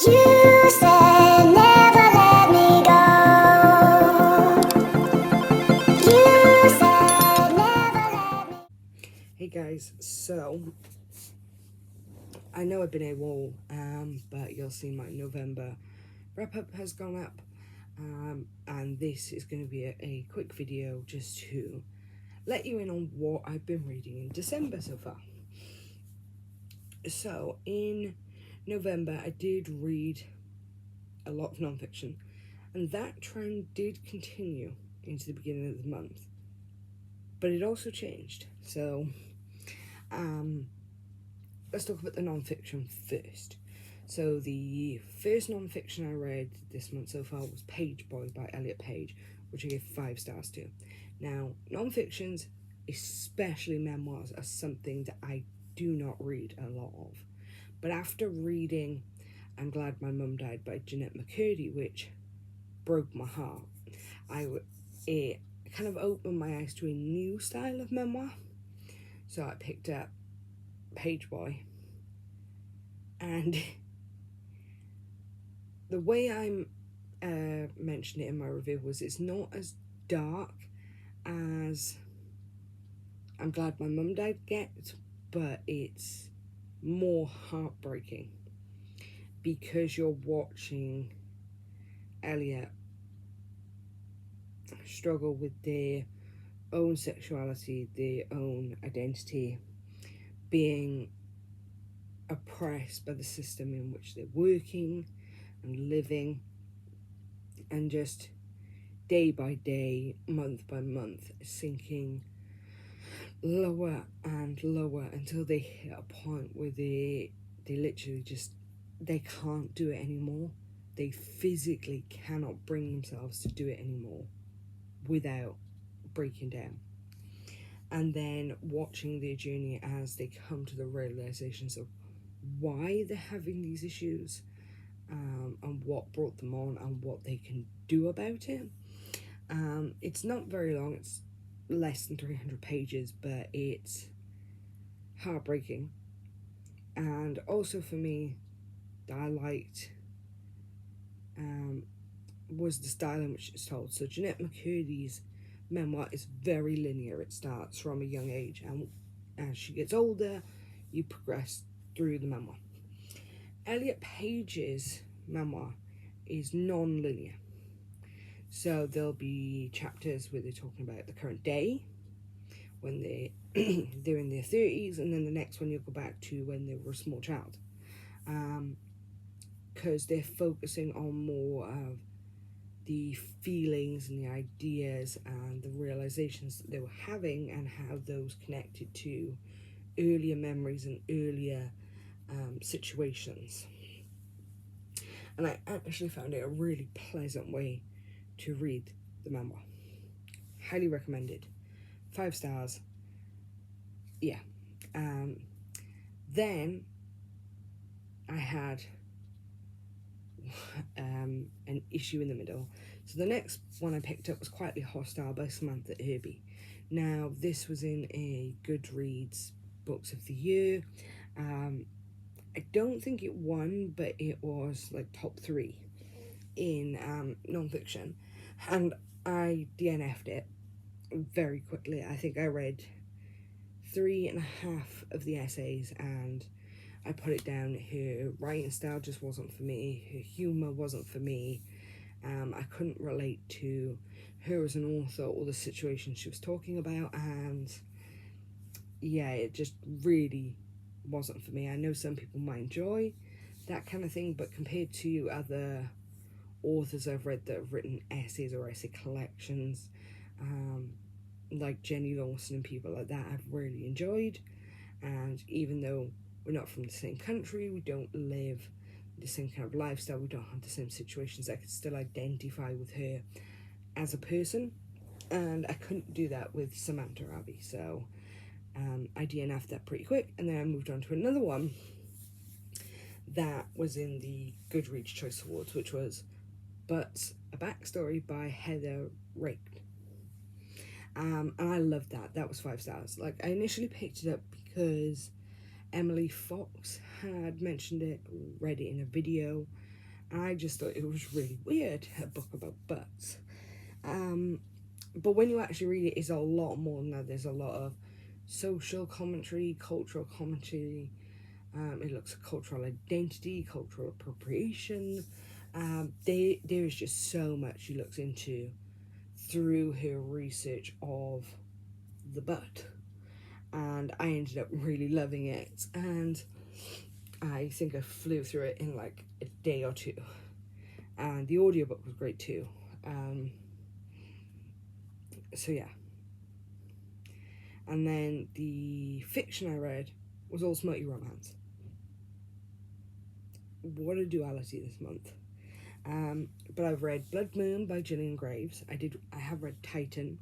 You said never let me go. You said never let me. Hey guys, so I know I've been AWOL, but you'll see my November wrap up has gone up, and this is going to be a quick video just to let you in on what I've been reading in December so far. So in November, I did read a lot of non-fiction, and that trend did continue into the beginning of the month, but it also changed. So let's talk about the non-fiction first. So the first non-fiction I read this month so far was Page Boy by Elliot Page, which I gave 5 stars to. Now, non-fictions, especially memoirs, are something that I do not read a lot of. But after reading I'm Glad My Mum Died by Jeanette McCurdy, which broke my heart, it kind of opened my eyes to a new style of memoir. So I picked up Page Boy, and the way I mentioned it in my review was it's not as dark as I'm Glad My Mum Died gets, but it's more heartbreaking because you're watching Elliot struggle with their own sexuality, their own identity, being oppressed by the system in which they're working and living, and just day by day, month by month, sinking lower and lower until they hit a point where they literally just, they can't do it anymore. They physically cannot bring themselves to do it anymore without breaking down. And then watching their journey as they come to the realizations of why they're having these issues, and what brought them on and what they can do about it. It's not very long, it's less than 300 pages, but it's heartbreaking. And also for me, that I liked was the style in which it's told. So Jeanette McCurdy's memoir is very linear. It starts from a young age, and as she gets older, you progress through the memoir. Elliot Page's memoir is non-linear. So there'll be chapters where they're talking about the current day, when they're in their 30s, and then the next one you'll go back to when they were a small child. Because they're focusing on more of the feelings and the ideas and the realizations that they were having, and how those connected to earlier memories and earlier situations. And I actually found it a really pleasant way to read the memoir. Highly recommended. 5 stars. Yeah. Then I had an issue in the middle. So the next one I picked up was Quietly Hostile by Samantha Irby. Now, this was in a Goodreads Books of the Year. I don't think it won, but it was like top 3 in non-fiction. And I DNF'd it very quickly. I think I read 3.5 of the essays and I put it down. Her writing style just wasn't for me. Her humour wasn't for me. I couldn't relate to her as an author or the situation she was talking about, and yeah, it just really wasn't for me. I know some people might enjoy that kind of thing, but compared to other authors I've read that have written essays or essay collections, like Jenny Lawson and people like that, I've really enjoyed. And even though we're not from the same country, we don't live the same kind of lifestyle, we don't have the same situations, I could still identify with her as a person, and I couldn't do that with Samantha Irby. So I DNF'd that pretty quick, and then I moved on to another one that was in the Goodreads Choice Awards, which was But a Backstory by Heather Raked. And I loved that. That was 5 stars. Like, I initially picked it up because Emily Fox had mentioned it, read it in a video, and I just thought it was really weird, a book about butts. But when you actually read it, it's a lot more than that. There's a lot of social commentary, cultural commentary. It looks at cultural identity, cultural appropriation. There is just so much she looks into through her research of the butt. And I ended up really loving it. And I think I flew through it in like a day or two. And the audiobook was great too. So yeah. And then the fiction I read was all smutty romance. What a duality this month. But I've read Blood Moon by Gillian Graves. I have read Titan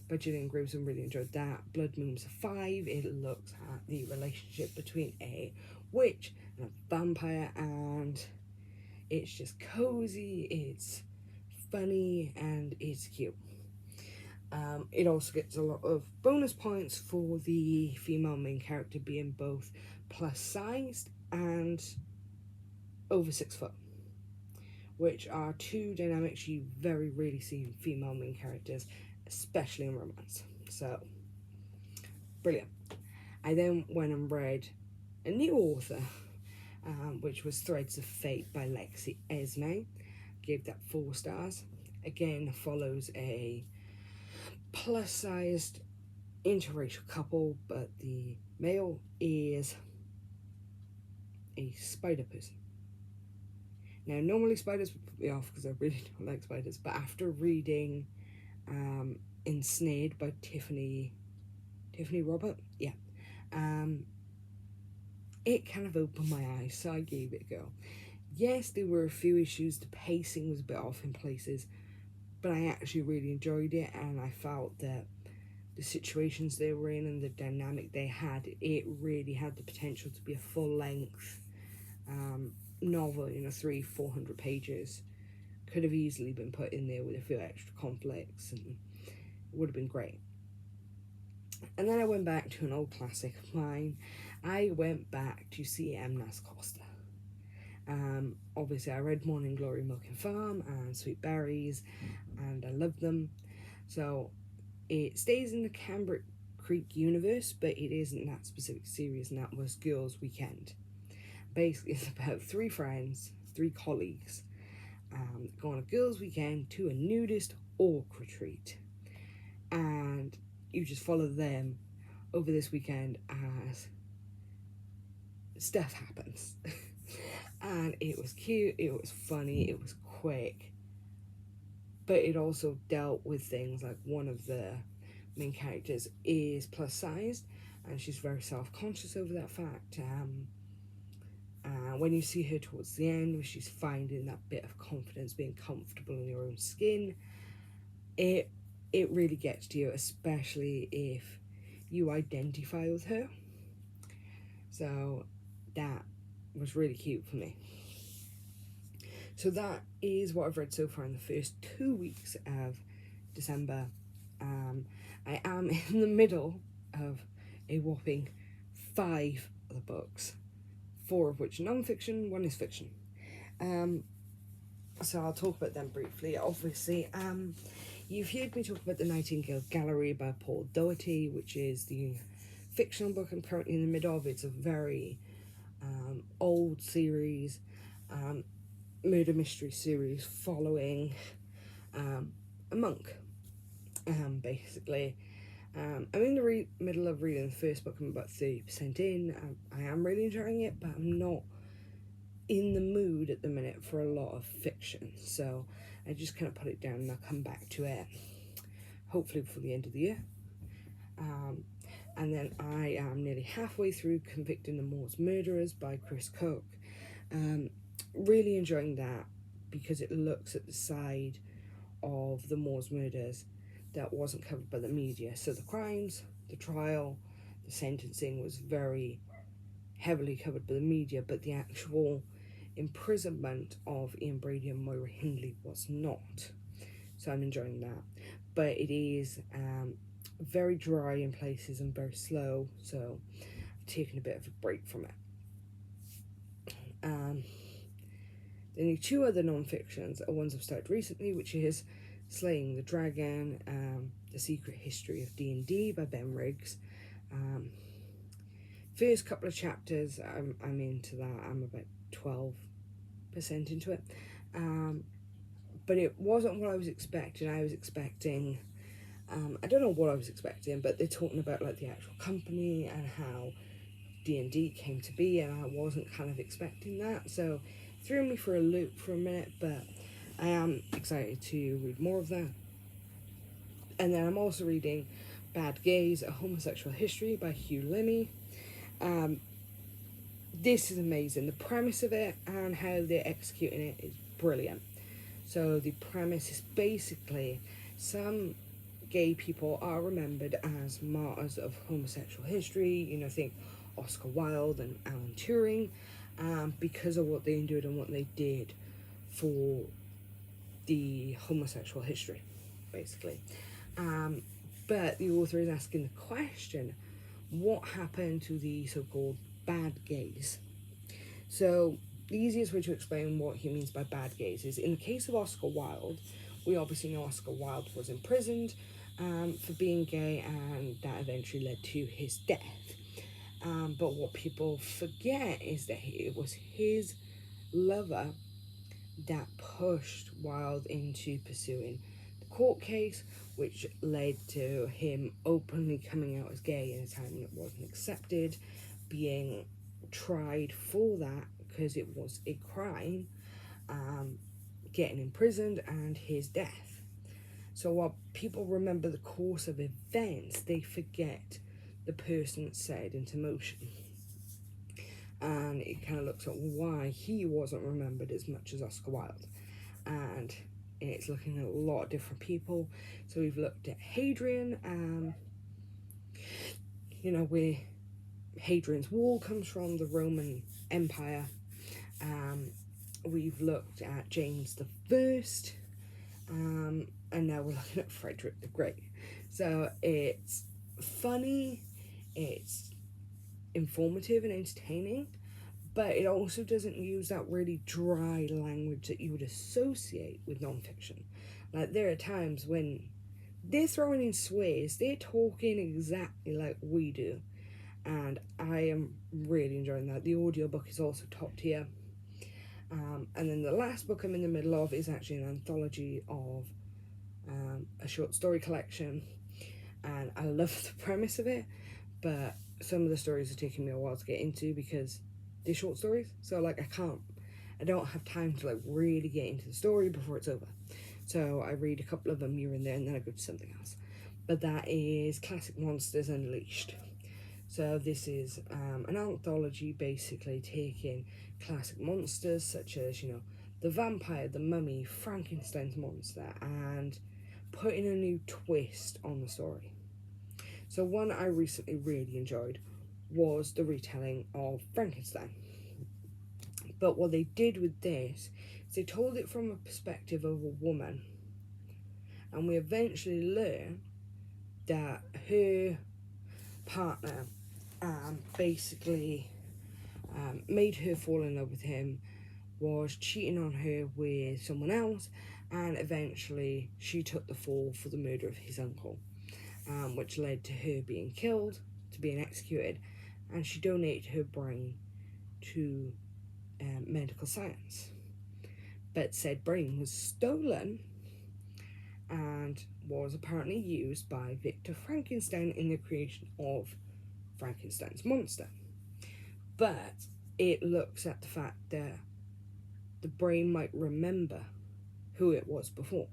by Gillian Graves and really enjoyed that. Blood Moon's a 5. It looks at the relationship between a witch and a vampire, and it's just cozy, it's funny, and it's cute. It also gets a lot of bonus points for the female main character being both plus sized and over 6 foot, which are two dynamics you very rarely see in female main characters, especially in romance. So, brilliant. I then went and read a new author, which was Threads of Fate by Lexi Esme. Gave that 4 stars. Again, follows a plus-sized interracial couple, but the male is a spider person. Now, normally spiders would put me off because I really don't like spiders, but after reading Ensnared by Tiffany Robert, yeah, it kind of opened my eyes, so I gave it a go. Yes, there were a few issues, the pacing was a bit off in places, but I actually really enjoyed it, and I felt that the situations they were in and the dynamic they had, it really had the potential to be a full-length novel, 300-400 pages. Could have easily been put in there with a few extra conflicts, and it would have been great. And then I went back to an old classic of mine. I went back to xmas Costa. Obviously I read Morning Glory Milk and Farm and Sweet Berries, and I loved them. So it stays in the Cambric Creek universe, but it isn't that specific series, and that was Girls Weekend. Basically, it's about 3 friends, 3 colleagues, go on a girls' weekend to a nudist orc retreat, and you just follow them over this weekend as stuff happens. And it was cute, it was funny, it was quick, but it also dealt with things like one of the main characters is plus sized, and she's very self-conscious over that fact. When you see her towards the end, where she's finding that bit of confidence, being comfortable in your own skin, it really gets to you, especially if you identify with her. So that was really cute for me. So that is what I've read so far in the first 2 weeks of December. I am in the middle of a whopping 5 other books, 4 of which are non-fiction, 1 is fiction. So I'll talk about them briefly. Obviously, you've heard me talk about The Nightingale Gallery by Paul Doherty, which is the fictional book I'm currently in the middle of. It's a very old series, murder mystery series following a monk, basically. I'm in the middle of reading the first book. I'm about 30% in. I am really enjoying it, but I'm not in the mood at the minute for a lot of fiction, so I just kind of put it down and I'll come back to it hopefully before the end of the year. And then I am nearly halfway through Convicting the Moors Murderers by Chris Cook. Really enjoying that because it looks at the side of the Moors murders that wasn't covered by the media. So the crimes, the trial, the sentencing was very heavily covered by the media, but the actual imprisonment of Ian Brady and Moira Hindley was not. So I'm enjoying that. But it is very dry in places and very slow. So I've taken a bit of a break from it. The only two other non-fictions are ones I've started recently, which is Slaying the Dragon, The Secret History of D&D by Ben Riggs. First couple of chapters, I'm into that. I'm about 12% into it. But it wasn't what I was expecting. I was expecting, I don't know what I was expecting, but they're talking about like the actual company and how D&D came to be, and I wasn't kind of expecting that. So threw me for a loop for a minute, but I am excited to read more of that. And then I'm also reading Bad Gays, A Homosexual History by Hugh Lemmy. This is amazing. The premise of it and how they're executing it is brilliant. So the premise is basically some gay people are remembered as martyrs of homosexual history. You know, think Oscar Wilde and Alan Turing, because of what they endured and what they did for the homosexual history, basically. But the author is asking the question, what happened to the so-called bad gays? So the easiest way to explain what he means by bad gays is, in the case of Oscar Wilde, we obviously know Oscar Wilde was imprisoned for being gay, and that eventually led to his death. But what people forget is that it was his lover that pushed Wilde into pursuing the court case, which led to him openly coming out as gay in a time when it wasn't accepted, being tried for that because it was a crime, getting imprisoned, and his death. So while people remember the course of events, they forget the person that set it into motion. And it kind of looks at why he wasn't remembered as much as Oscar Wilde. And it's looking at a lot of different people. So we've looked at Hadrian, where Hadrian's Wall comes from, the Roman Empire. We've looked at James the First, and now we're looking at Frederick the Great. So it's funny, it's informative and entertaining, but it also doesn't use that really dry language that you would associate with nonfiction. Like, there are times when they're throwing in swears, they're talking exactly like we do, and I am really enjoying that. The audiobook is also top tier. And then the last book I'm in the middle of is actually an anthology of a short story collection, and I love the premise of it, but some of the stories are taking me a while to get into because they're short stories, so like I don't have time to like really get into the story before it's over. So I read a couple of them here and there, and then I go to something else. But that is Classic Monsters Unleashed. So this is an anthology basically taking classic monsters such as, the vampire, the mummy, Frankenstein's monster, and putting a new twist on the story. So one I recently really enjoyed was the retelling of Frankenstein. But what they did with this is they told it from a perspective of a woman, and we eventually learn that her partner basically made her fall in love with him, was cheating on her with someone else, and eventually she took the fall for the murder of his uncle, which led to her being killed, to being executed, and she donated her brain to medical science. But said brain was stolen and was apparently used by Victor Frankenstein in the creation of Frankenstein's monster. But it looks at the fact that the brain might remember who it was before.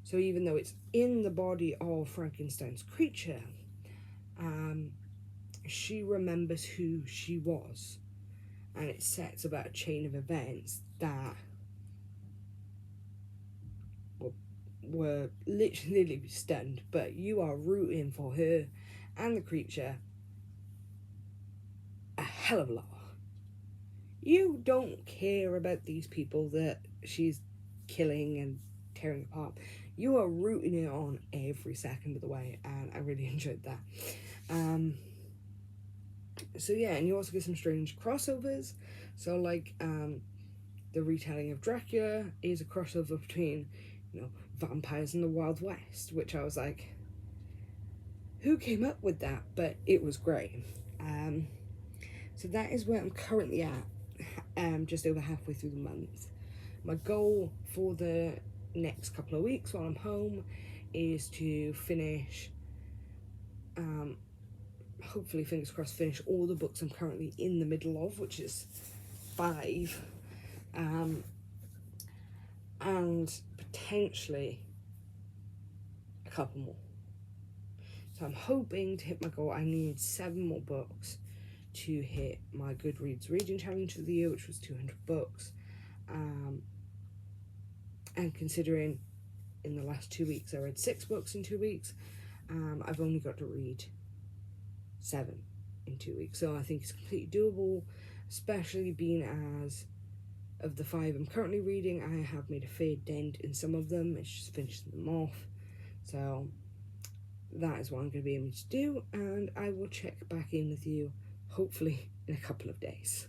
So even though it's in the body of Frankenstein's creature, she remembers who she was. And it sets about a chain of events that were literally stunned, but you are rooting for her and the creature a hell of a lot. You don't care about these people that she's killing and tearing apart. You are rooting it on every second of the way, and I really enjoyed that. So yeah, and you also get some strange crossovers. So like the retelling of Dracula is a crossover between, vampires and the Wild West, which I was like, who came up with that? But it was great. So that is where I'm currently at, just over halfway through the month. My goal for the next couple of weeks while I'm home is to finish, hopefully, fingers crossed, finish all the books I'm currently in the middle of, which is 5, and potentially a couple more. So I'm hoping to hit my goal. I need 7 more books to hit my Goodreads reading challenge of the year, which was 200 books. And considering in the last 2 weeks I read 6 books in 2 weeks, I've only got to read 7 in 2 weeks. So I think it's completely doable, especially being as of the 5 I'm currently reading, I have made a fair dent in some of them. It's just finishing them off. So that is what I'm going to be able to do, and I will check back in with you hopefully in a couple of days.